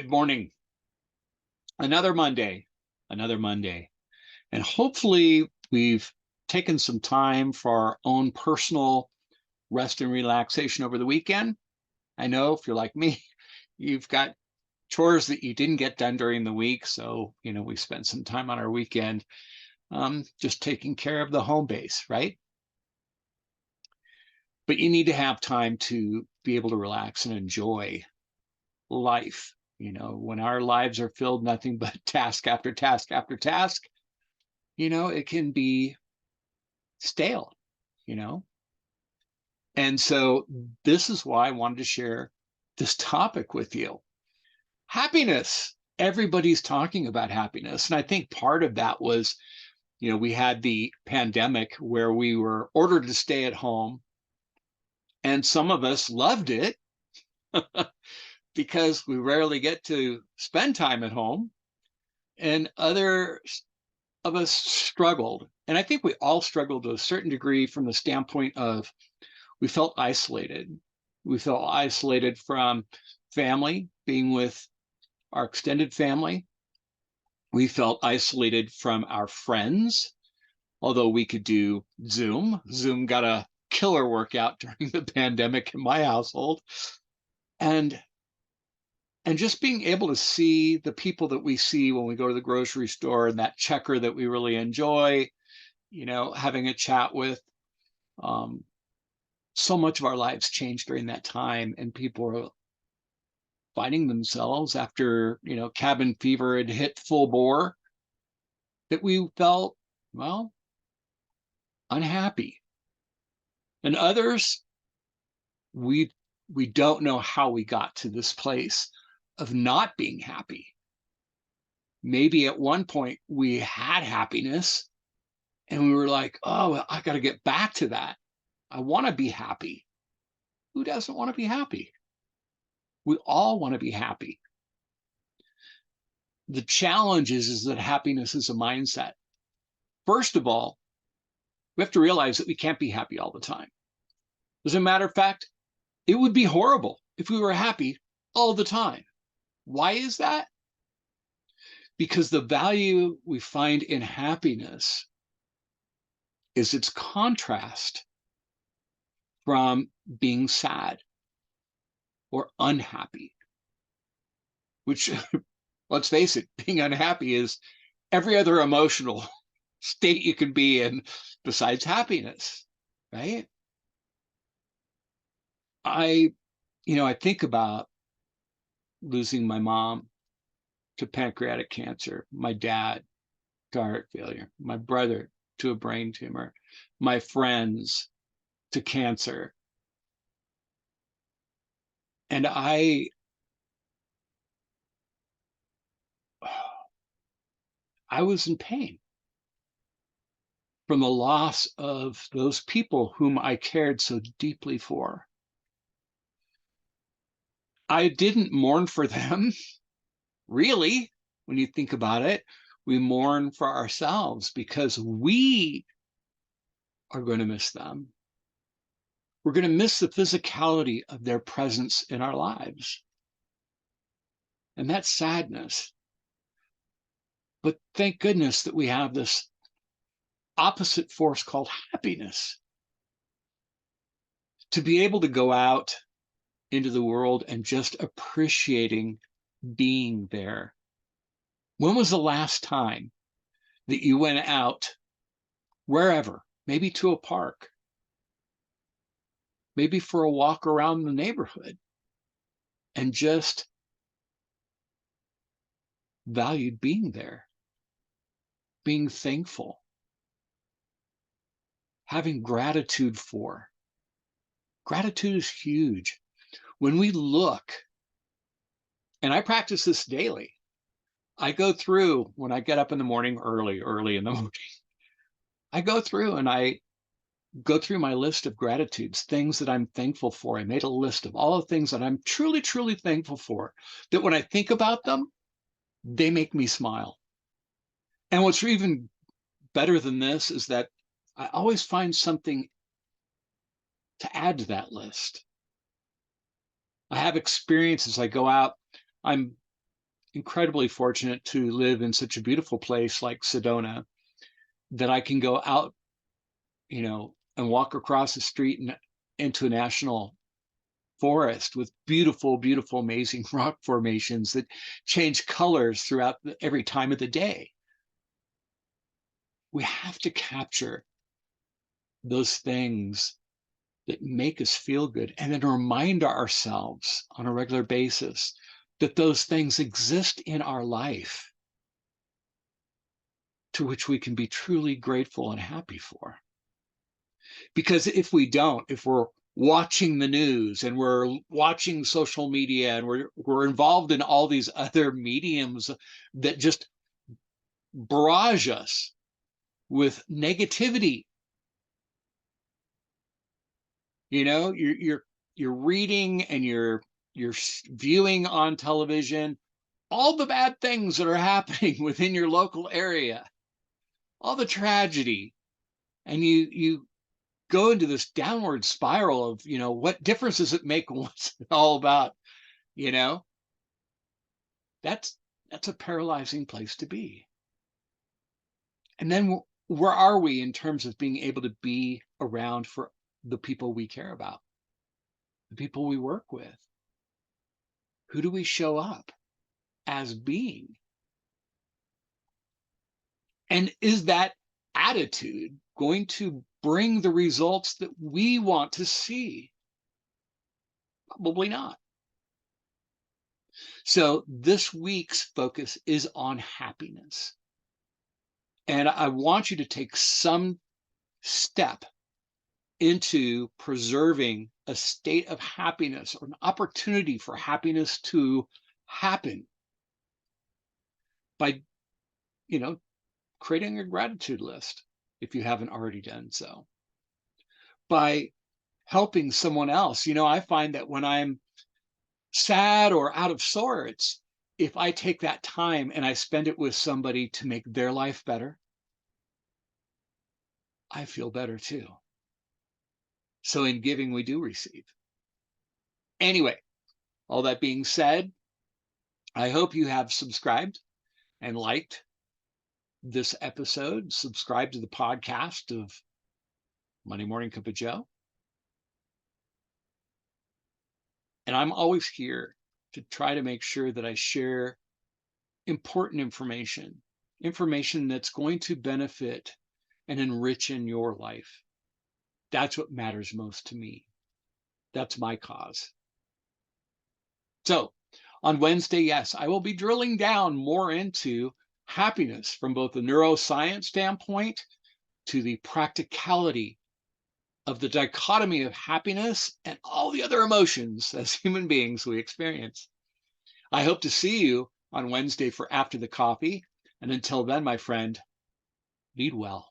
Good morning. Another Monday, another Monday. And hopefully we've taken some time for our own personal rest and relaxation over the weekend. I know if you're like me, you've got chores that you didn't get done during the week. So, we spent some time on our weekend just taking care of the home base, right? But you need to have time to be able to relax and enjoy life. When our lives are filled nothing but task after task after task, it can be stale, you know? And so this is why I wanted to share this topic with you. Happiness. Everybody's talking about happiness. And I think part of that was, we had the pandemic where we were ordered to stay at home. And some of us loved it because we rarely get to spend time at home. And others of us struggled. And I think we all struggled to a certain degree from the standpoint of we felt isolated. We felt isolated from family, being with our extended family. We felt isolated from our friends, although we could do Zoom. Zoom got a killer workout during the pandemic in my household. And just being able to see the people that we see when we go to the grocery store and that checker that we really enjoy, having a chat with. So much of our lives changed during that time, and people are finding themselves after, cabin fever had hit full bore, that we felt, well, unhappy. And others, we don't know how we got to this place of not being happy. Maybe at one point we had happiness and we were like, oh, I got to get back to that. I want to be happy. Who doesn't want to be happy? We all want to be happy. The challenge is that happiness is a mindset. First of all, we have to realize that we can't be happy all the time. As a matter of fact, it would be horrible if we were happy all the time. Why is that? Because the value we find in happiness is its contrast from being sad or unhappy, which, let's face it, being unhappy is every other emotional state you can be in besides happiness, right? I think about losing my mom to pancreatic cancer, my dad to heart failure, my brother to a brain tumor, my friends to cancer. And I was in pain from the loss of those people whom I cared so deeply for. I didn't mourn for them, really, when you think about it. We mourn for ourselves because we are going to miss them. We're going to miss the physicality of their presence in our lives. And that's sadness. But thank goodness that we have this opposite force called happiness. To be able to go out into the world and just appreciating being there. When was the last time that you went out wherever, maybe to a park, maybe for a walk around the neighborhood, and just valued being there, being thankful, having gratitude for? Gratitude is huge. When we look, and I practice this daily, I go through when I get up in the morning early in the morning, I go through and I go through my list of gratitudes, things that I'm thankful for. I made a list of all the things that I'm truly, truly thankful for, that when I think about them, they make me smile. And what's even better than this is that I always find something to add to that list. I have experiences. I go out, I'm incredibly fortunate to live in such a beautiful place like Sedona that I can go out, and walk across the street and into a national forest with beautiful, beautiful, amazing rock formations that change colors throughout every time of the day. We have to capture those things that make us feel good and then remind ourselves on a regular basis that those things exist in our life to which we can be truly grateful and happy for. Because if we don't, if we're watching the news and we're watching social media and we're involved in all these other mediums that just barrage us with negativity, you're reading and you're viewing on television all the bad things that are happening within your local area, all the tragedy, and you go into this downward spiral of, what difference does it make? What's it all about? You know, that's that's a paralyzing place to be. And then where are we in terms of being able to be around for the people we care about, the people we work with? Who do we show up as being? And is that attitude going to bring the results that we want to see? Probably not. So this week's focus is on happiness. And I want you to take some step into preserving a state of happiness or an opportunity for happiness to happen by, you know, creating a gratitude list if you haven't already done so. By helping someone else. I find that when I'm sad or out of sorts, if I take that time and I spend it with somebody to make their life better, I feel better too. So in giving, we do receive. Anyway, all that being said, I hope you have subscribed and liked this episode. Subscribe to the podcast of Monday Morning Cup of Joe. And I'm always here to try to make sure that I share important information that's going to benefit and enrich in your life. That's what matters most to me. That's my cause. So on Wednesday, yes, I will be drilling down more into happiness from both the neuroscience standpoint to the practicality of the dichotomy of happiness and all the other emotions as human beings we experience. I hope to see you on Wednesday for After the Coffee. And until then, my friend, lead well.